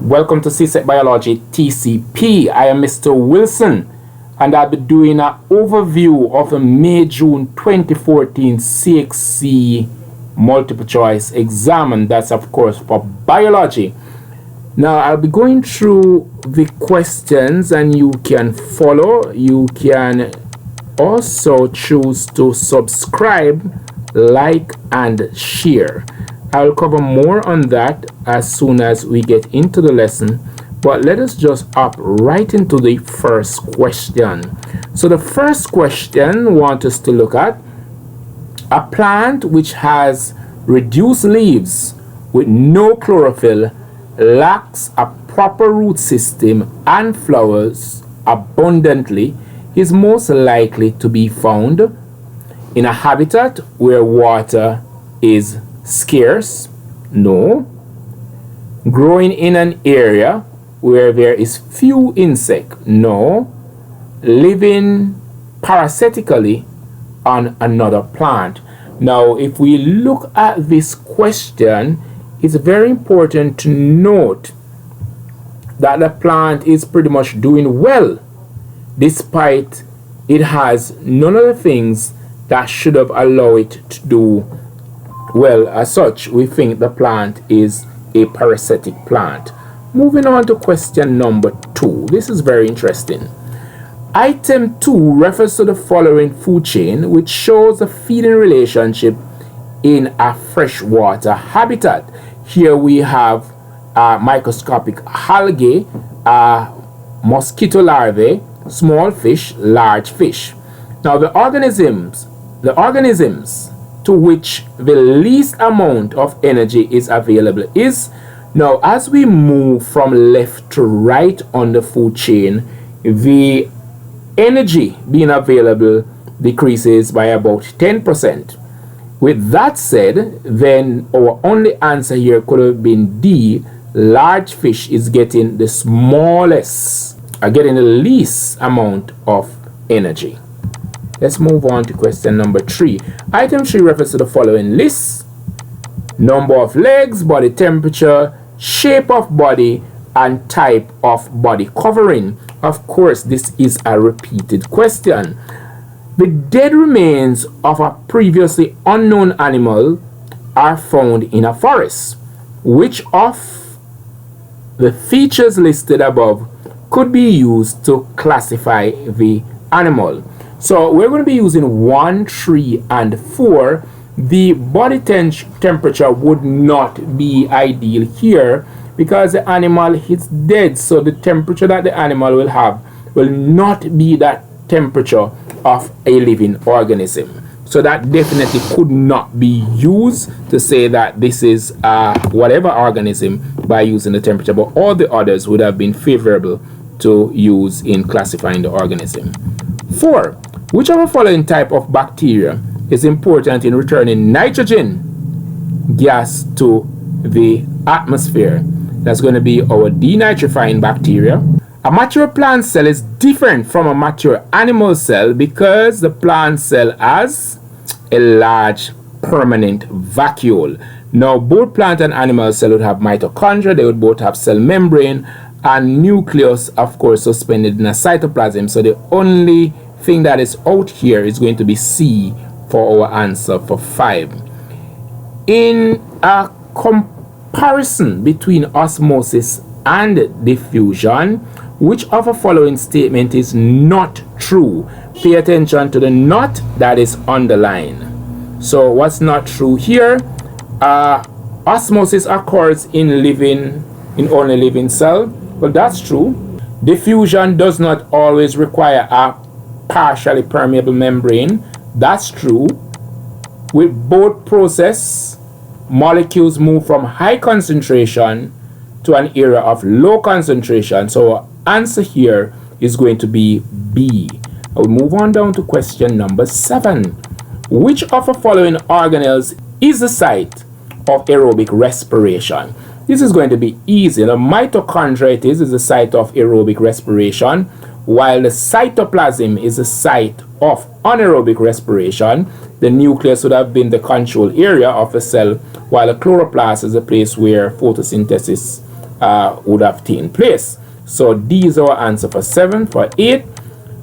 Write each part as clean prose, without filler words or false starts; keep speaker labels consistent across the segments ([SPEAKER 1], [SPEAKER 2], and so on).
[SPEAKER 1] Welcome to Csec Biology TCP. I am Mr. Wilson, and I'll be doing an overview of the May-June 2014 CXC multiple choice exam, and that's of course for biology. Now I'll be going through the questions and you can follow. You can also choose to subscribe, like, and share. I'll cover more on that as soon as we get into the lesson, but let us just hop right into the first question. So the first question wants us to look at a plant which has reduced leaves with no chlorophyll, lacks a proper root system, and flowers abundantly is most likely to be found in a habitat where water is scarce. No. Growing in an area where there is few insects. No. Living parasitically on another plant. Now if we look at this question, it's very important to note that the plant is pretty much doing well, despite it has none of the things that should have allowed it to do well. As such, we think the plant is a parasitic plant. Moving on to question number 2. This is very interesting. Item 2 refers to the following food chain, which shows the feeding relationship in a freshwater habitat. Here we have microscopic algae, mosquito larvae, small fish, large fish. Now the organisms to which the least amount of energy is available is, now as we move from left to right on the food chain, the energy being available decreases by about 10%. With that said, then our only answer here could have been D. Large fish is getting the smallest, getting the least amount of energy. Let's move on to question number 3. Item 3 refers to the following list: number of legs, body temperature, shape of body, and type of body covering. Of course, this is a repeated question. The dead remains of a previously unknown animal are found in a forest. Which of the features listed above could be used to classify the animal? So we're going to be using 1, 3, and 4. The body temperature would not be ideal here because the animal is dead, so the temperature that the animal will have will not be that temperature of a living organism. So that definitely could not be used to say that this is whatever organism by using the temperature, but all the others would have been favorable to use in classifying the organism. 4. Which of the following type of bacteria is important in returning nitrogen gas to the atmosphere? That's going to be our denitrifying bacteria. A mature plant cell is different from a mature animal cell because the plant cell has a large permanent vacuole. Now both plant and animal cell would have mitochondria, they would both have cell membrane and nucleus, of course, suspended in a cytoplasm. So the only thing that is out here is going to be C for our answer for 5. In a comparison between osmosis and diffusion, which of the following statement is not true? Pay attention to the not that is underlined. So what's not true here? Osmosis occurs in only living cell. Well, that's true. Diffusion does not always require a partially permeable membrane. That's true. With both process, molecules move from high concentration to an area of low concentration. So our answer here is going to be B. I will move on down to question number 7. Which of the following organelles is the site of aerobic respiration? This is going to be easy. The mitochondria is the site of aerobic respiration, while the cytoplasm is the site of anaerobic respiration. The nucleus would have been the control area of a cell, while the chloroplast is a place where photosynthesis would have taken place. So D is our answer for 7. For 8,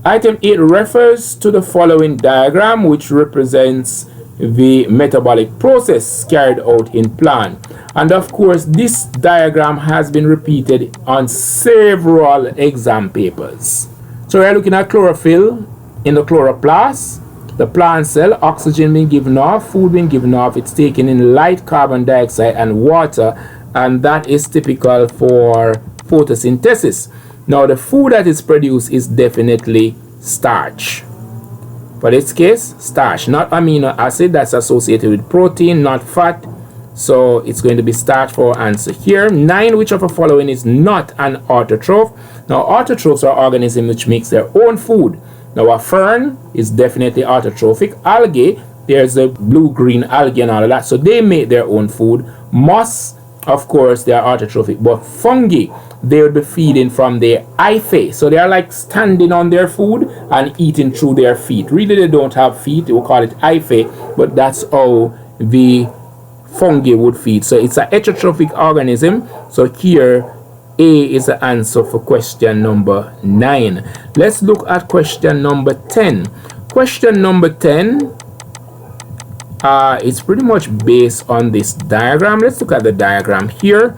[SPEAKER 1] item 8 refers to the following diagram, which represents the metabolic process carried out in plant. And of course, this diagram has been repeated on several exam papers. So we're looking at chlorophyll in the chloroplast. The plant cell, oxygen being given off, food being given off, it's taken in light carbon dioxide and water, and that is typical for photosynthesis. Now the food that is produced is definitely starch. For this case, starch, not amino acid, that's associated with protein, not fat. So it's going to be starch for our answer here. 9, which of the following is not an autotroph? Now autotrophs are organisms which makes their own food. Now a fern is definitely autotrophic. Algae, there's the blue-green algae and all of that, so they make their own food. Moss, of course, they are autotrophic, but fungi, they would be feeding from their hyphae. So they are like standing on their food and eating through their feet. Really, they don't have feet, we'll call it hyphae, but that's how the fungi would feed. So it's a heterotrophic organism. So here A is the answer for question number 9. Let's look at question number 10. Question number 10 is pretty much based on this diagram. Let's look at the diagram here.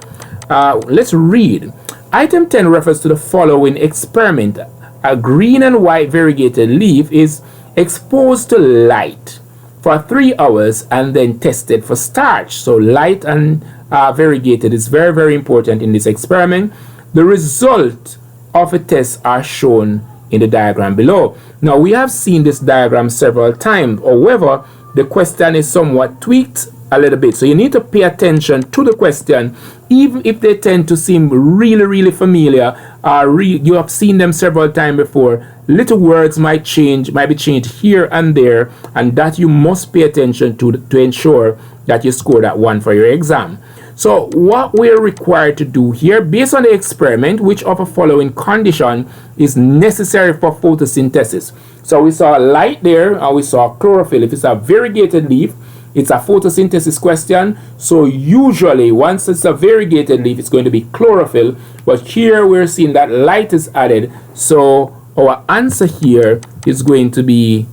[SPEAKER 1] Let's read. Item 10 refers to the following experiment. A green and white variegated leaf is exposed to light for 3 hours and then tested for starch. So light and variegated is very, very important in this experiment. The result of a test are shown in the diagram below. Now we have seen this diagram several times. However, the question is somewhat tweaked a little bit, so you need to pay attention to the question, even if they tend to seem really, really familiar. You have seen them several times before. Little words might be changed here and there, and that you must pay attention to ensure that you score that one for your exam. So what we're required to do here, based on the experiment, which of the following condition is necessary for photosynthesis? So we saw light there, and we saw chlorophyll. If it's a variegated leaf, it's a photosynthesis question. So usually, once it's a variegated leaf, it's going to be chlorophyll. But here we're seeing that light is added. So our answer here is going to be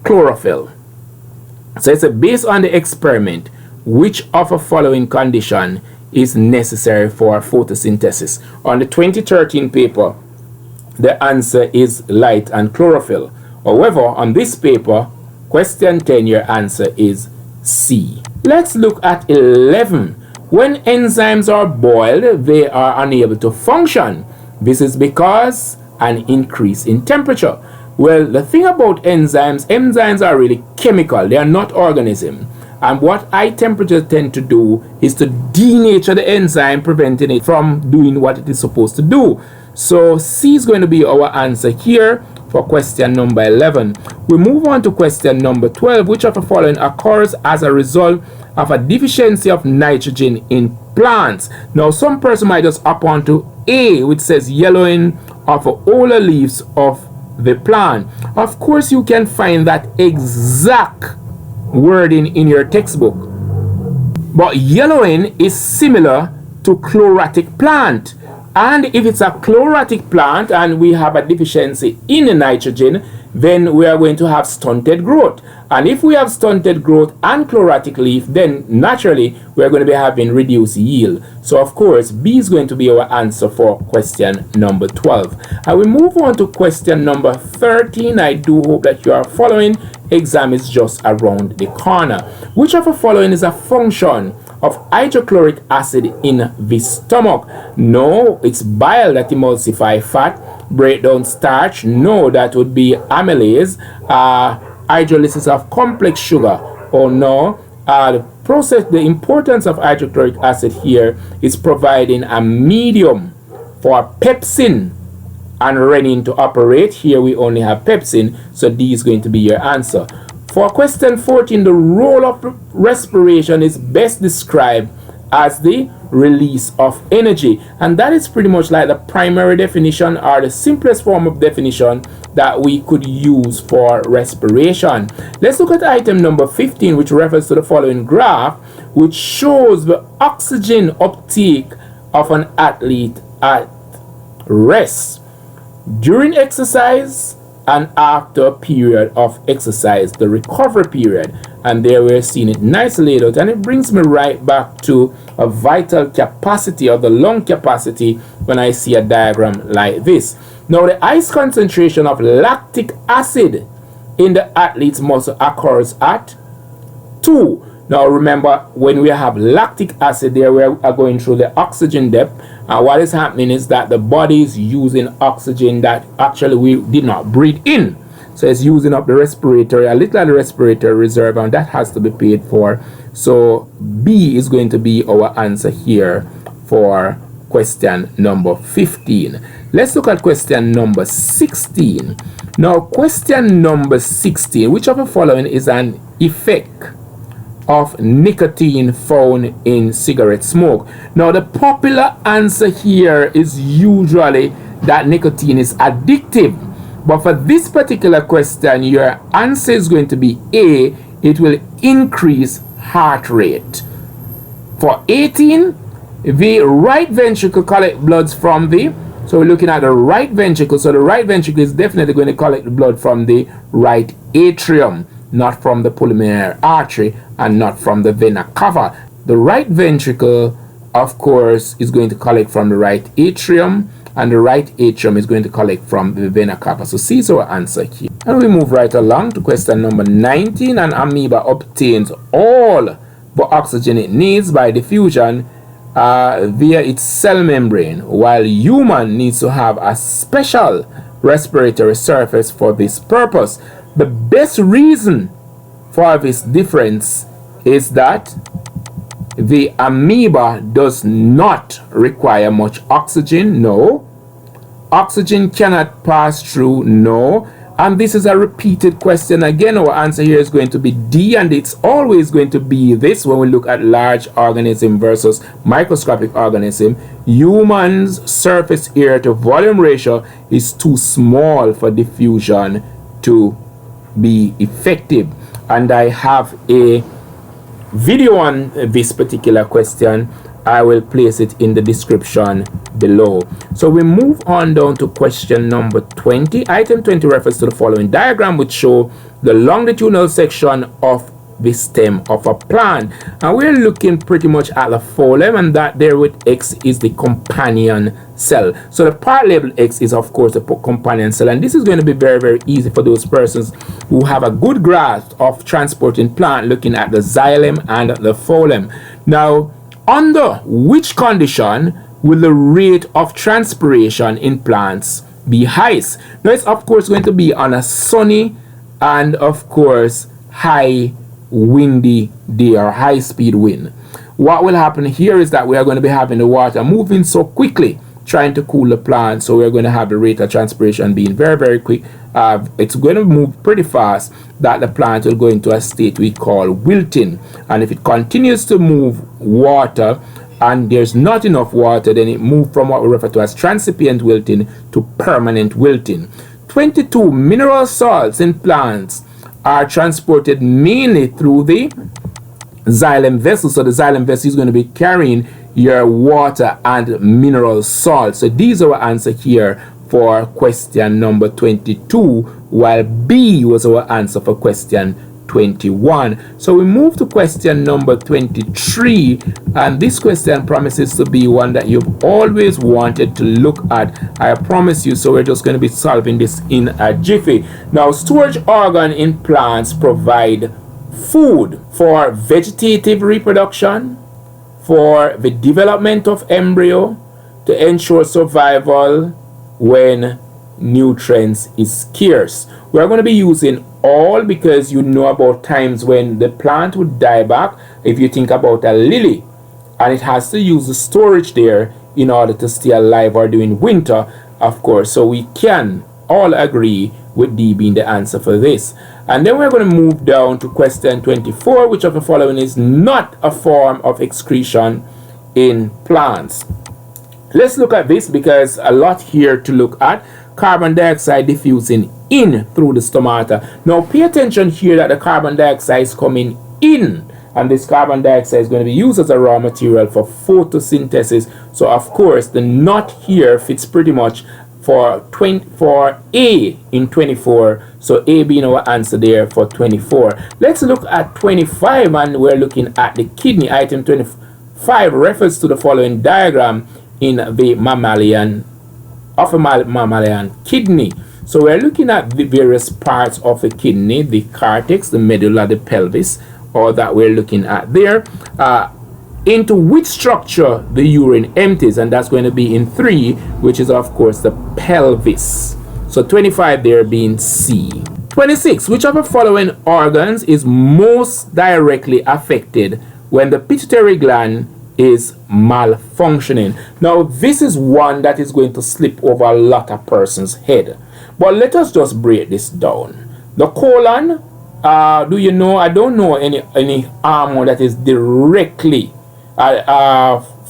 [SPEAKER 1] chlorophyll. So it's based on the experiment, which of the following condition is necessary for photosynthesis? On the 2013 paper, the answer is light and chlorophyll. However, on this paper, question 10, your answer is C. Let's look at 11. When enzymes are boiled, they are unable to function. This is because an increase in temperature. Well, the thing about enzymes are really chemical. They are not organisms. And what high temperatures tend to do is to denature the enzyme, preventing it from doing what it is supposed to do. So C is going to be our answer here for question number 11. We move on to question number 12. Which of the following occurs as a result of a deficiency of nitrogen in plants? Now, some person might just hop onto A, which says yellowing of the older leaves of the plant. Of course, you can find that exact wording in your textbook. But yellowing is similar to chlorotic plant. And if it's a chlorotic plant and we have a deficiency in the nitrogen, then we are going to have stunted growth. And if we have stunted growth and chlorotic leaf, then naturally we are going to be having reduced yield. So of course, B is going to be our answer for question number 12. And we move on to question number 13. I do hope that you are following. Exam is just around the corner. Which of the following is a function of hydrochloric acid in the stomach? No, it's bile that emulsify fat. Break down starch? No, that would be amylase. Hydrolysis of complex sugar? Oh no. The importance of hydrochloric acid here is providing a medium for pepsin and renin to operate. Here we only have pepsin, so D is going to be your answer. For question 14, the role of respiration is best described as the release of energy, and that is pretty much like the primary definition or the simplest form of definition that we could use for respiration. Let's look at item number 15, which refers to the following graph, which shows the oxygen uptake of an athlete at rest, during exercise, and after a period of exercise, the recovery period. And there we're seeing it nicely laid out, and it brings me right back to a vital capacity or the lung capacity when I see a diagram like this. Now the ice concentration of lactic acid in the athlete's muscle occurs at 2. Now remember, when we have lactic acid there, we are going through the oxygen depth, and what is happening is that the body is using oxygen that actually we did not breathe in. So it's using up the respiratory, a little of the respiratory reserve, and that has to be paid for. So B is going to be our answer here for question number 15. Let's look at question number 16. Now question number 16, which of the following is an effect of nicotine found in cigarette smoke? Now the popular answer here is usually that nicotine is addictive, but for this particular question your answer is going to be A. It will increase heart rate. For 18, the right ventricle collect bloods from the, so we're looking at the right ventricle, so the right ventricle is definitely going to collect the blood from the right atrium, not from the pulmonary artery and not from the vena cava. The right ventricle, of course, is going to collect from the right atrium, and the right atrium is going to collect from the vena cava. So C is our answer here. And we move right along to question number 19. An amoeba obtains all the oxygen it needs by diffusion via its cell membrane, while human needs to have a special respiratory surface for this purpose. The best reason for this difference is that the amoeba does not require much oxygen. No. Oxygen cannot pass through. No. And this is a repeated question. Again, our answer here is going to be D, and it's always going to be this when we look at large organism versus microscopic organism. Humans' surface area to volume ratio is too small for diffusion to be effective, and I have a video on this particular question. I will place it in the description below. So we move on down to question number 20. Item 20 refers to the following diagram, which show the longitudinal section of the stem of a plant, and we're looking pretty much at the phloem, and that there with X is the companion cell. So the part labeled X is of course the companion cell, and this is going to be very, very easy for those persons who have a good grasp of transporting plant, looking at the xylem and the phloem. Now, under which condition will the rate of transpiration in plants be highest? Now it's of course going to be on a sunny and of course high windy day or high speed wind. What will happen here is that we are going to be having the water moving so quickly, trying to cool the plant, so we're going to have the rate of transpiration being very, very quick. It's going to move pretty fast, that the plant will go into a state we call wilting, and if it continues to move water and there's not enough water, then it moves from what we refer to as transient wilting to permanent wilting. 22 mineral salts in plants are transported mainly through the xylem vessel. So the xylem vessel is going to be carrying your water and mineral salt. So these are our answer here for question number 22, while B was our answer for question 21. So we move to question number 23, and this question promises to be one that you've always wanted to look at, I promise you. So we're just going to be solving this in a jiffy. Now, storage organ in plants provide food for vegetative reproduction, for the development of embryo, to ensure survival when nutrients is scarce. We're going to be using all, because you know about times when the plant would die back. If you think about a lily and it has to use the storage there in order to stay alive or during winter, of course. So we can all agree with D being the answer for this. And then we're going to move down to question 24, which of the following is not a form of excretion in plants? Let's look at this, because a lot here to look at. Carbon dioxide diffusing in through the stomata. Now pay attention here that the carbon dioxide is coming in and this carbon dioxide is going to be used as a raw material for photosynthesis. So of course the not here fits pretty much for A in 24, so A being our answer there for 24. Let's look at 25, and we're looking at the kidney. Item 25 refers to the following diagram in the mammalian kidney. So we're looking at the various parts of the kidney, the cortex, the medulla, the pelvis, all that we're looking at there. Into which structure the urine empties, and that's going to be in 3, which is of course the pelvis. So 25 there being C. 26, which of the following organs is most directly affected when the pituitary gland is malfunctioning? Now this is one that is going to slip over a lot of persons' head, but let us just break this down. The colon, do you know? I don't know any hormone that is directly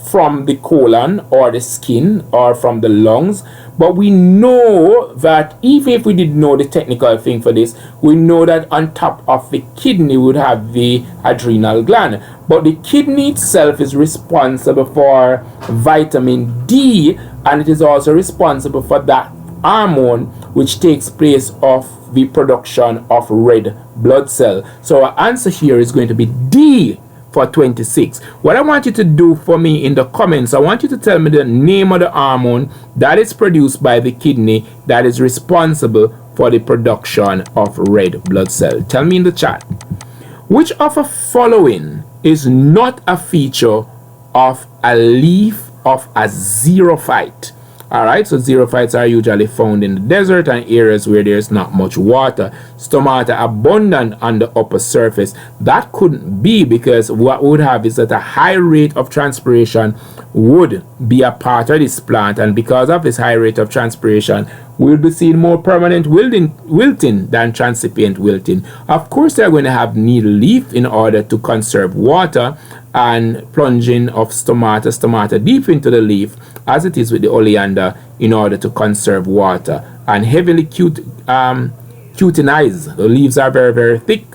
[SPEAKER 1] from the colon or the skin or from the lungs, but we know that even if we didn't know the technical thing for this, we know that on top of the kidney we would have the adrenal gland, but the kidney itself is responsible for vitamin D, and it is also responsible for that hormone which takes place of the production of red blood cell. So our answer here is going to be D for 26. What I want you to do for me in the comments, I want you to tell me the name of the hormone that is produced by the kidney that is responsible for the production of red blood cell. Tell me in the chat. Which of the following is not a feature of a leaf of a xerophyte? Alright, so xerophytes are usually found in the desert and areas where there's not much water. Stomata abundant on the upper surface. That couldn't be, because what we would have is that a high rate of transpiration would be a part of this plant, and because of this high rate of transpiration, we'll be seeing more permanent wilting than transient wilting. Of course, they're going to have needle leaf in order to conserve water, and plunging of stomata deep into the leaf, as it is with the oleander, in order to conserve water, and heavily cutinized. The leaves are very, very thick,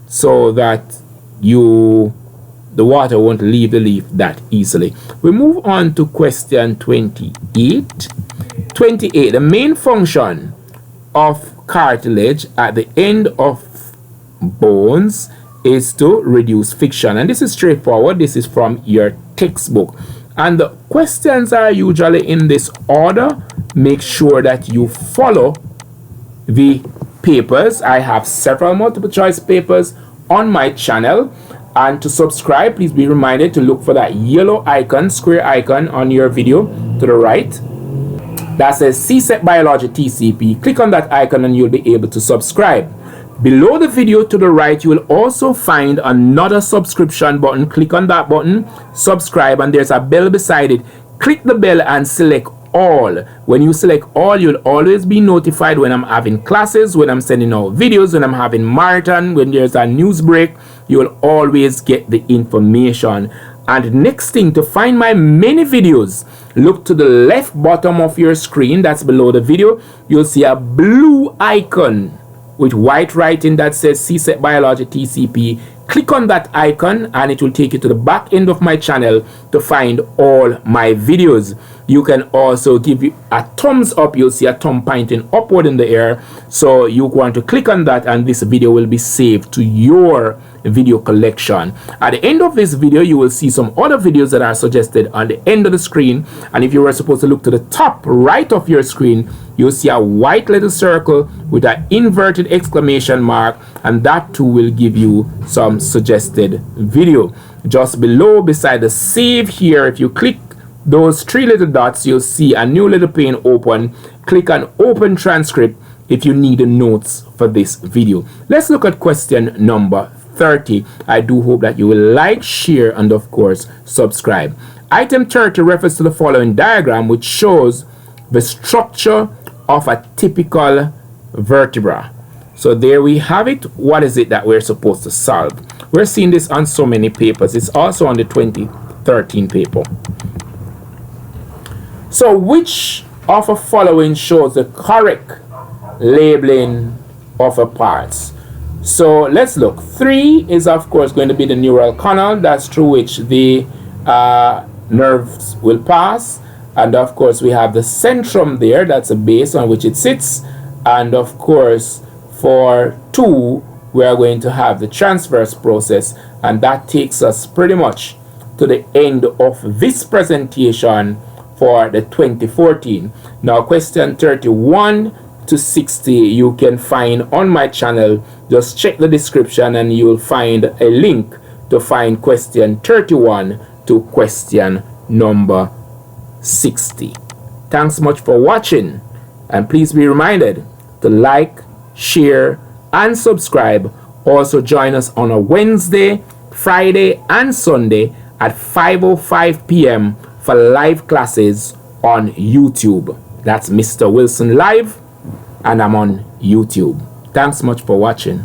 [SPEAKER 1] so that the water won't leave the leaf that easily. We move on to question 28. 28. The main function of cartilage at the end of bones is to reduce friction, and this is straightforward. This is from your textbook, and the questions are usually in this order. Make sure that you follow the papers. I have several multiple choice papers on my channel, and to subscribe, please be reminded to look for that yellow icon, square icon on your video to the right that says Csec Biology TCP. Click on that icon and you'll be able to subscribe. Below the video to the right, you will also find another subscription button. Click on that button, subscribe, and there's a bell beside it. Click the bell and select all. When you select all, you'll always be notified when I'm having classes, when I'm sending out videos, when I'm having marathon, when there's a news break. You'll always get the information. And next thing, to find my many videos, look to the left bottom of your screen. That's below the video. You'll see a blue icon with white writing that says Csec Biology TCP. Click on that icon and it will take you to the back end of my channel to find all my videos. You can also give you a thumbs up. You'll see a thumb pointing upward in the air, so you want to click on that and this video will be saved to your video collection. At the end of this video, you will see some other videos that are suggested on the end of the screen, and if you were supposed to look to the top right of your screen, you'll see a white little circle with an inverted exclamation mark, and that too will give you some suggested video. Just below, beside the save here, if you click those three little dots, you'll see a new little pane open. Click on open transcript if you need the notes for this video. Let's look at question number 30. I do hope that you will like, share, and of course subscribe. Item 30 refers to the following diagram, which shows the structure of a typical vertebra. So there we have it. What is it that we're supposed to solve? We're seeing this on so many papers. It's also on the 2013 paper. So which of the following shows the correct labeling of the parts? So let's look. 3 is of course going to be the neural canal, that's through which the nerves will pass. And of course we have the centrum there, that's a base on which it sits. And of course for 2 we are going to have the transverse process, and that takes us pretty much to the end of this presentation for the 2014. Now question 31 to 60 you can find on my channel. Just check the description and you will find a link to find question 31 to question number 60. Thanks much for watching, and please be reminded to like, share and subscribe. Also join us on a Wednesday, Friday and Sunday at 5:05 p.m. for live classes on YouTube. That's Mr. Wilson Live, and I'm on YouTube. Thanks much for watching.